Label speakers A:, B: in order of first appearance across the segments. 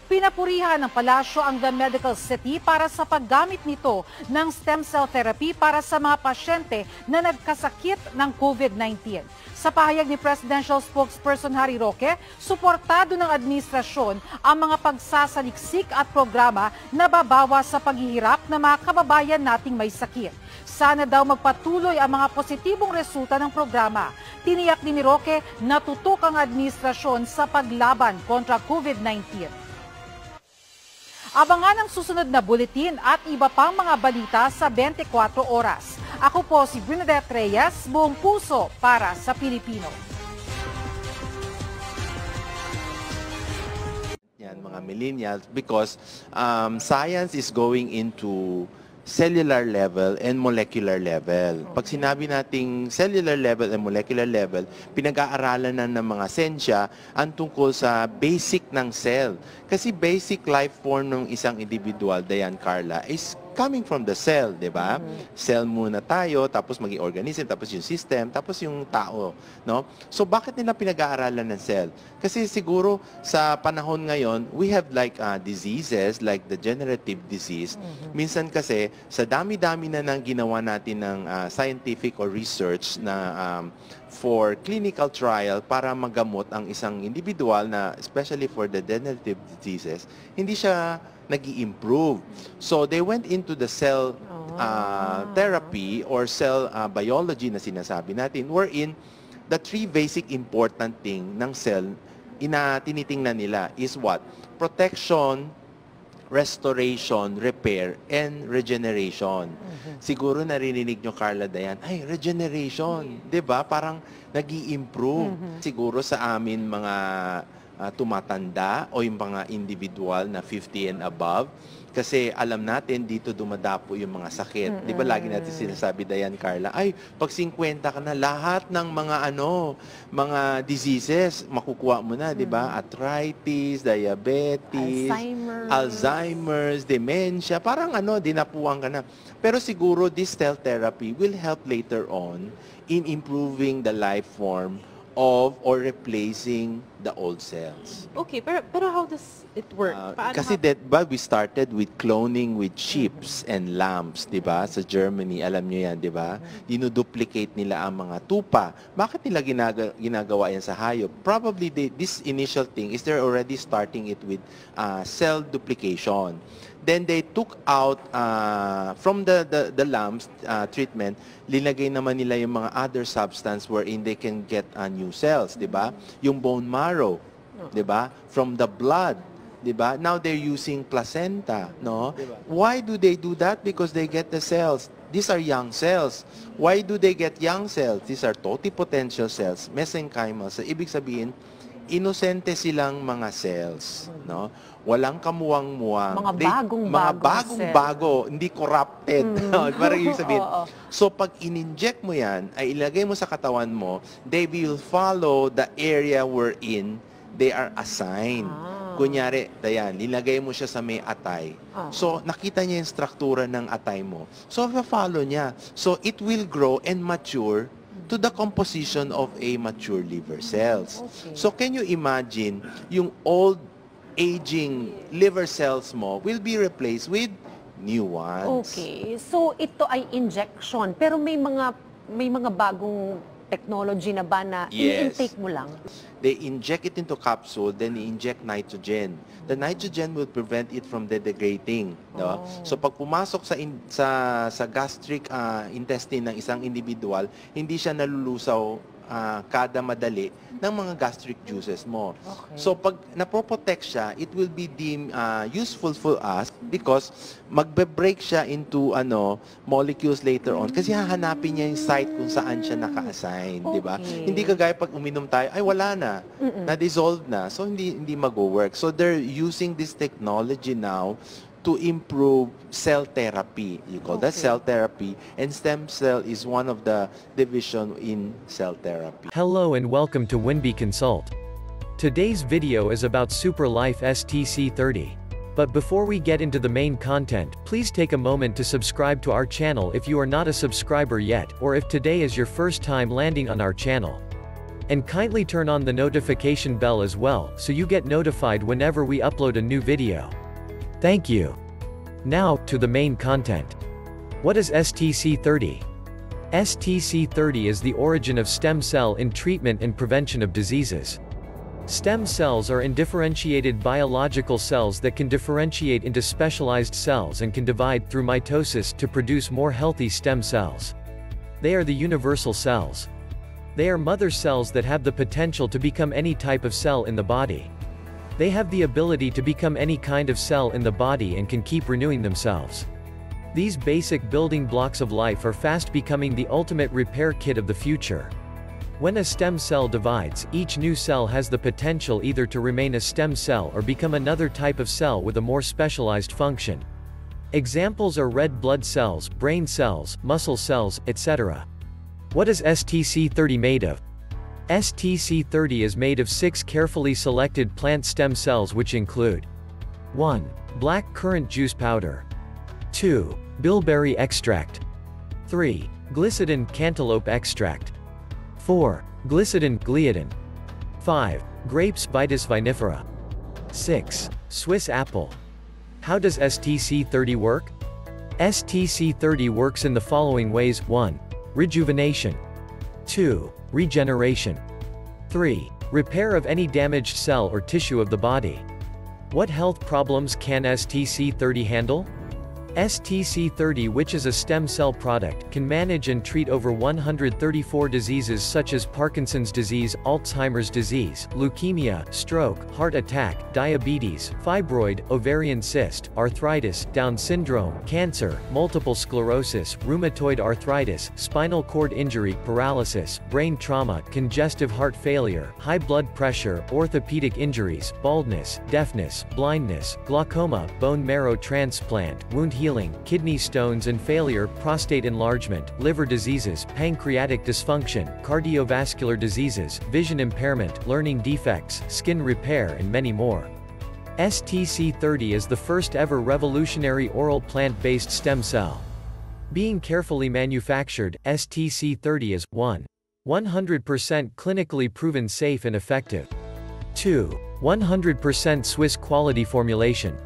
A: Pinapurihan ng palasyo ang The Medical City para sa paggamit nito ng stem cell therapy para sa mga pasyente na nagkasakit ng COVID-19. Sa pahayag ni Presidential Spokesperson Harry Roque, suportado ng administrasyon ang mga pagsasaliksik at programa na babawas sa paghihirap ng mga kababayan nating may sakit. Sana daw magpatuloy ang mga positibong resulta ng programa. Tiniyak din ni Roque na tutok ang administrasyon sa paglaban kontra COVID-19. Abangan ang susunod na bulletin at iba pang mga balita sa 24 oras. Ako po si Bernadette Reyes, buong puso para sa Pilipino.
B: Yan, mga millennials, because science is going into cellular level and molecular level. Pag sinabi nating cellular level and molecular level, pinag-aaralan na ng mga sensya ang tungkol sa basic ng cell. Kasi basic life form ng isang individual, Dayan Carla, is coming from the cell, di ba? Cell muna tayo, tapos maging organism, tapos yung system, tapos yung tao, no? So bakit nila pinag-aaralan ng cell? Kasi siguro sa panahon ngayon, we have like diseases like the degenerative disease. Minsan kasi sa dami-dami na nang ginawa natin ng scientific or research na for clinical trial para magamot ang isang individual na especially for the degenerative diseases, hindi siya nag-i-improve. So they went into the cell therapy or cell biology na sinasabi natin, wherein the three basic important thing ng cell tinitingnan nila is what? Protection, restoration, repair, and regeneration. Siguro narinig nyo, Carla Dayan, ay, regeneration, di ba? Parang nag-i-improve. Siguro sa amin mga tumatanda o yung mga individual na 50 and above. Kasi alam natin, dito dumadapo yung mga sakit. Di ba lagi natin sinasabi, Dayan Carla, ay, pag 50 ka na, lahat ng mga diseases, makukuha mo na, di ba? Arthritis, diabetes, Alzheimer's, dementia, parang dinapuan ka na. Pero siguro, this cell therapy will help later on in improving the life form of or replacing the old cells.
C: Okay, pero how does it work?
B: Kasi we started with cloning with sheeps and lambs, di ba? Sa Germany, alam niyo yan, di ba? Dinuduplicate nila ang mga tupa. Bakit nila ginagawa yan sa hayop? Probably this initial thing is they're already starting it with cell duplication. Then they took out from the lambs treatment, linagay naman nila yung mga other substance wherein they can get new cells, di ba? Yung bone marrow, di ba? From the blood, di ba? Now they're using placenta, no? Why do they do that? Because they get the cells. These are young cells. Why do they get young cells? These are totipotential cells, mesenchymal. So, ibig sabihin, inosente silang mga cells, no? Walang kamuwang-muwang.
A: Mga
B: bagong-bago, hindi corrupted. Parang ibig sabihin. So, pag in-inject mo yan, ay ilagay mo sa katawan mo, they will follow the area wherein they are assigned. Kunyari, Dayan, nilagay mo siya sa may atay. So, nakita niya yung struktura ng atay mo. So, follow niya. So, it will grow and mature to the composition of a mature liver cells. So, can you imagine, yung old aging liver cells mo will be replaced with new ones.
C: Okay. So, ito ay injection. Pero may mga bagong technology na ba na i-intake mo lang?
B: They inject it into capsule, then i-inject nitrogen. The nitrogen will prevent it from degrading. No? So pag pumasok sa gastric intestine ng isang individual, hindi siya nalulusaw kada madali ng mga gastric juices mo. So pag napoprotect siya, it will be deemed useful for us because magbe-break siya into molecules later on kasi hahanapin niya yung site kung saan siya naka-assign, di ba? Hindi kagaya pag uminom tayo, ay wala na, na-dissolve na. So hindi mag-work. So they're using this technology now to improve cell therapy. You call that cell therapy, and stem cell is one of the division in cell therapy.
D: Hello and welcome to Winby Consult. Today's video is about SuperLife STC30. But before we get into the main content, please take a moment to subscribe to our channel if you are not a subscriber yet, or if today is your first time landing on our channel. And kindly turn on the notification bell as well, so you get notified whenever we upload a new video. Thank you. Now, to the main content. What is STC-30? STC-30 is the origin of stem cell in treatment and prevention of diseases. Stem cells are undifferentiated biological cells that can differentiate into specialized cells and can divide through mitosis to produce more healthy stem cells. They are the universal cells. They are mother cells that have the potential to become any type of cell in the body. They have the ability to become any kind of cell in the body and can keep renewing themselves. These basic building blocks of life are fast becoming the ultimate repair kit of the future. When a stem cell divides, each new cell has the potential either to remain a stem cell or become another type of cell with a more specialized function. Examples are red blood cells, brain cells, muscle cells, etc. What is STC-30 made of? STC-30 is made of 6 carefully selected plant stem cells which include 1. Black currant juice powder. 2. Bilberry extract. 3. Glycidin cantaloupe extract. 4. Glycidin gliadin. 5. Grapes Vitis vinifera. 6. Swiss apple. How does STC-30 work? STC-30 works in the following ways: 1. Rejuvenation. 2. Regeneration. 3. Repair of any damaged cell or tissue of the body. What health problems can STC-30 handle? STC-30, which is a stem cell product, can manage and treat over 134 diseases such as Parkinson's disease, Alzheimer's disease, leukemia, stroke, heart attack, diabetes, fibroid, ovarian cyst, arthritis, Down syndrome, cancer, multiple sclerosis, rheumatoid arthritis, spinal cord injury, paralysis, brain trauma, congestive heart failure, high blood pressure, orthopedic injuries, baldness, deafness, blindness, glaucoma, bone marrow transplant, wound healing, kidney stones and failure, prostate enlargement, liver diseases, pancreatic dysfunction, cardiovascular diseases, vision impairment, learning defects, skin repair and many more. STC-30 is the first ever revolutionary oral plant-based stem cell. Being carefully manufactured, STC-30 is 1. 100% clinically proven safe and effective. 2. 100% Swiss quality formulation.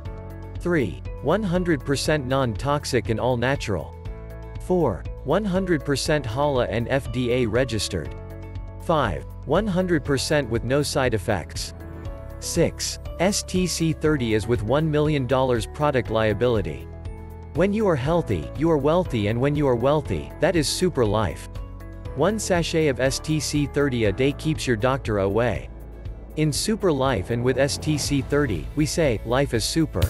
D: 3. 100% non-toxic and all-natural. 4. 100% HALA and FDA registered. 5. 100% with no side effects. 6. STC-30 is with $1 million product liability. When you are healthy, you are wealthy, and when you are wealthy, that is super life. 1 sachet of STC-30 a day keeps your doctor away. In Super Life and with STC-30, we say, life is super.